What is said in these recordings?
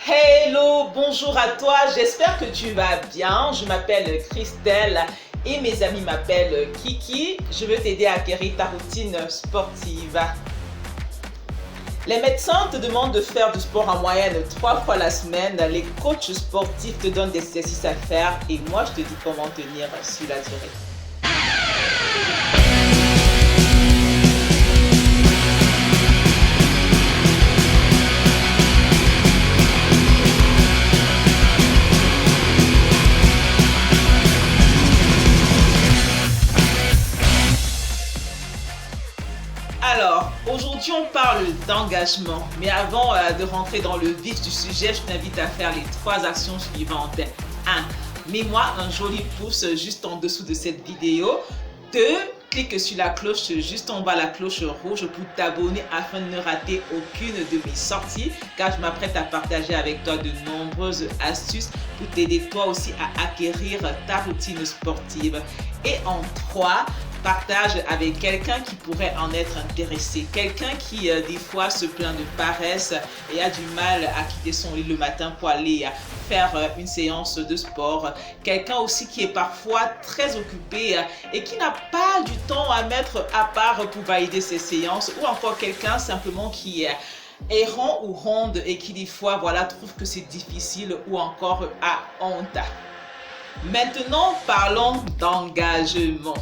Hello, bonjour à toi, j'espère que tu vas bien. Je m'appelle Christelle et mes amis m'appellent Kiki. Je veux t'aider à acquérir ta routine sportive. Les médecins te demandent de faire du sport en moyenne 3 fois la semaine. Les coachs sportifs te donnent des exercices à faire et moi je te dis comment tenir sur la durée. Alors, aujourd'hui on parle d'engagement, mais avant de rentrer dans le vif du sujet, je t'invite à faire les 3 actions suivantes. 1. Mets-moi un joli pouce juste en dessous de cette vidéo. 2. Clique sur la cloche juste en bas, la cloche rouge pour t'abonner afin de ne rater aucune de mes sorties, car je m'apprête à partager avec toi de nombreuses astuces pour t'aider toi aussi à acquérir ta routine sportive. Et en 3, partage avec quelqu'un qui pourrait en être intéressé. Quelqu'un qui des fois se plaint de paresse et a du mal à quitter son lit le matin pour aller faire une séance de sport. Quelqu'un aussi qui est parfois très occupé et qui n'a pas du temps à mettre à part pour valider ses séances. Ou encore quelqu'un simplement qui est errant ou ronde et qui des fois trouve que c'est difficile ou encore a honte. Maintenant, parlons d'engagement.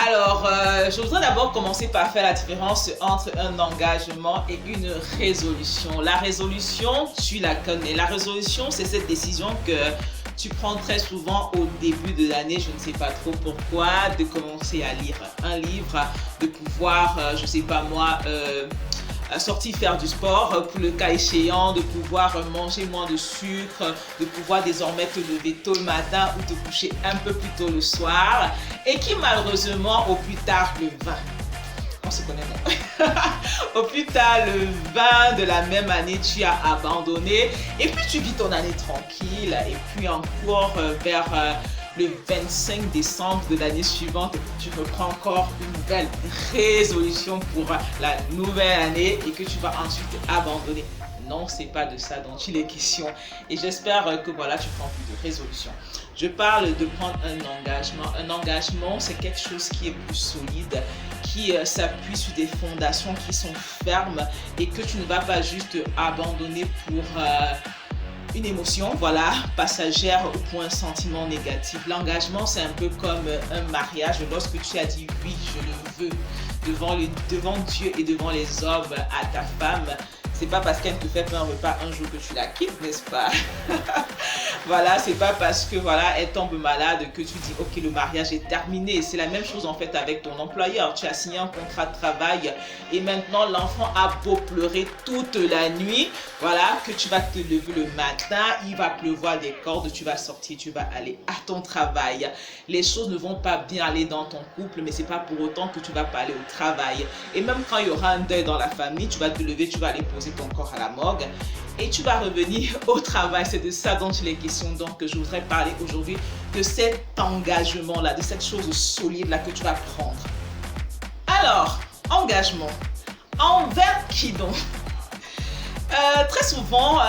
Alors, je voudrais d'abord commencer par faire la différence entre un engagement et une résolution. La résolution, tu la connais. La résolution, c'est cette décision que tu prends très souvent au début de l'année, je ne sais pas trop pourquoi, de commencer à lire un livre, de pouvoir, je ne sais pas moi, sortir faire du sport pour le cas échéant, de pouvoir manger moins de sucre, de pouvoir désormais te lever tôt le matin ou te coucher un peu plus tôt le soir et qui malheureusement au plus tard le 20, on se connaît non au plus tard le 20 de la même année tu as abandonné et puis tu vis ton année tranquille et puis encore vers le 25 décembre de l'année suivante, tu reprends encore une nouvelle résolution pour la nouvelle année et que tu vas ensuite abandonner. Non, c'est pas de ça dont il est question. Et j'espère que tu prends plus de résolutions. Je parle de prendre un engagement. Un engagement, c'est quelque chose qui est plus solide, qui s'appuie sur des fondations qui sont fermes et que tu ne vas pas juste abandonner pour une émotion, passagère ou pour un sentiment négatif. L'engagement, c'est un peu comme un mariage. Lorsque tu as dit oui, je le veux devant Dieu et devant les hommes à ta femme, c'est pas parce qu'elle te fait un repas un jour que tu la quittes, n'est-ce pas? C'est pas parce que elle tombe malade que tu dis ok, le mariage est terminé. C'est la même chose en fait avec ton employeur. Tu as signé un contrat de travail et maintenant l'enfant a beau pleurer toute la nuit, que tu vas te lever le matin, il va pleuvoir des cordes, tu vas sortir, tu vas aller à ton travail. Les choses ne vont pas bien aller dans ton couple, mais c'est pas pour autant que tu vas pas aller au travail. Et même quand il y aura un deuil dans la famille, tu vas te lever, tu vas aller poser ton corps à la morgue et tu vas revenir au travail. C'est de ça dont il est question. Donc je voudrais parler aujourd'hui de cet engagement là, de cette chose solide là que tu vas prendre. Alors, engagement envers qui donc? Très souvent,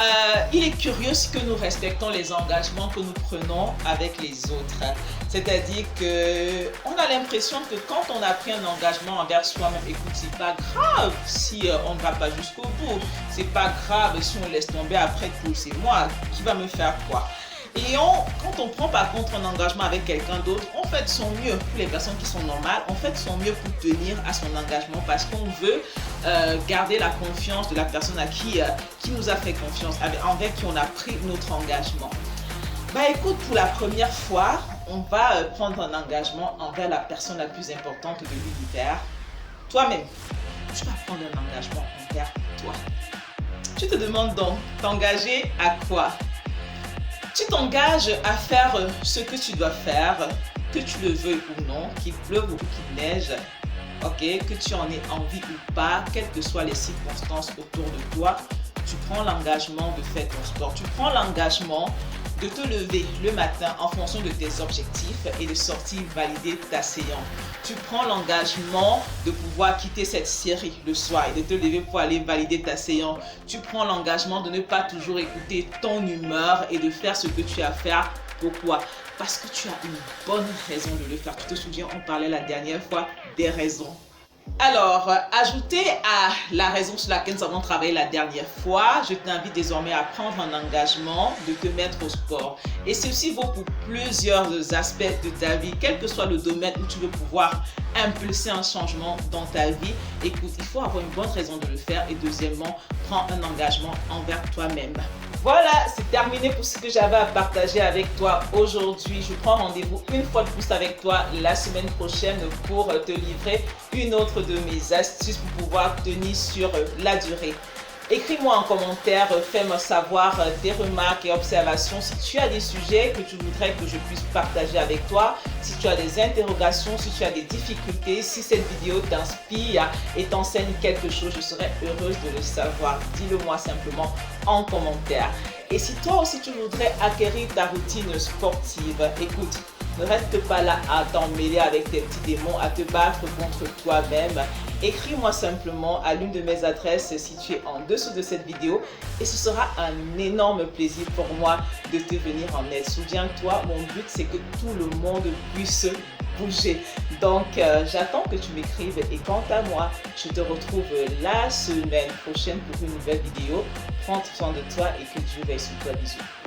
il est curieux que nous respectons les engagements que nous prenons avec les autres. C'est-à-dire qu'on a l'impression que quand on a pris un engagement envers soi-même, écoute, c'est pas grave si on ne va pas jusqu'au bout. C'est pas grave si on laisse tomber après tout. C'est moi qui va me faire quoi? Et quand on prend par contre un engagement avec quelqu'un d'autre, on fait de son mieux. Pour les personnes qui sont normales, on fait de son mieux pour tenir à son engagement parce qu'on veut garder la confiance de la personne à qui nous a fait confiance, envers qui on a pris notre engagement. Écoute, pour la première fois, on va prendre un engagement envers la personne la plus importante de l'univers, toi-même. Tu vas prendre un engagement envers toi. Tu te demandes donc, t'engager à quoi? Tu t'engages à faire ce que tu dois faire, que tu le veuilles ou non, qu'il pleuve ou qu'il neige, que tu en aies envie ou pas, quelles que soient les circonstances autour de toi, tu prends l'engagement de faire ton sport. Tu prends l'engagement de te lever le matin en fonction de tes objectifs et de sortir valider ta séance. Tu prends l'engagement de pouvoir quitter cette série le soir et de te lever pour aller valider ta séance. Tu prends l'engagement de ne pas toujours écouter ton humeur et de faire ce que tu as à faire. Pourquoi? Parce que tu as une bonne raison de le faire. Tu te souviens, on parlait la dernière fois des raisons. Alors, ajouté à la raison sur laquelle nous avons travaillé la dernière fois, je t'invite désormais à prendre un engagement de te mettre au sport. Et ceci vaut pour plusieurs aspects de ta vie, quel que soit le domaine où tu veux pouvoir impulser un changement dans ta vie. Écoute, il faut avoir une bonne raison de le faire et deuxièmement, prends un engagement envers toi-même. Voilà, c'est terminé pour ce que j'avais à partager avec toi aujourd'hui. Je prends rendez-vous une fois de plus avec toi la semaine prochaine pour te livrer une autre de mes astuces pour pouvoir tenir sur la durée. Écris-moi en commentaire, fais-moi savoir tes remarques et observations. Si tu as des sujets que tu voudrais que je puisse partager avec toi, si tu as des interrogations, si tu as des difficultés, si cette vidéo t'inspire et t'enseigne quelque chose, je serais heureuse de le savoir. Dis-le moi simplement en commentaire. Et si toi aussi tu voudrais acquérir ta routine sportive, écoute, ne reste pas là à t'emmêler avec tes petits démons, à te battre contre toi-même. Écris-moi simplement à l'une de mes adresses situées en dessous de cette vidéo et ce sera un énorme plaisir pour moi de te venir en aide. Souviens-toi, mon but c'est que tout le monde puisse bouger. Donc, j'attends que tu m'écrives et quant à moi, je te retrouve la semaine prochaine pour une nouvelle vidéo. Prends soin de toi et que Dieu veille sur toi. Bisous.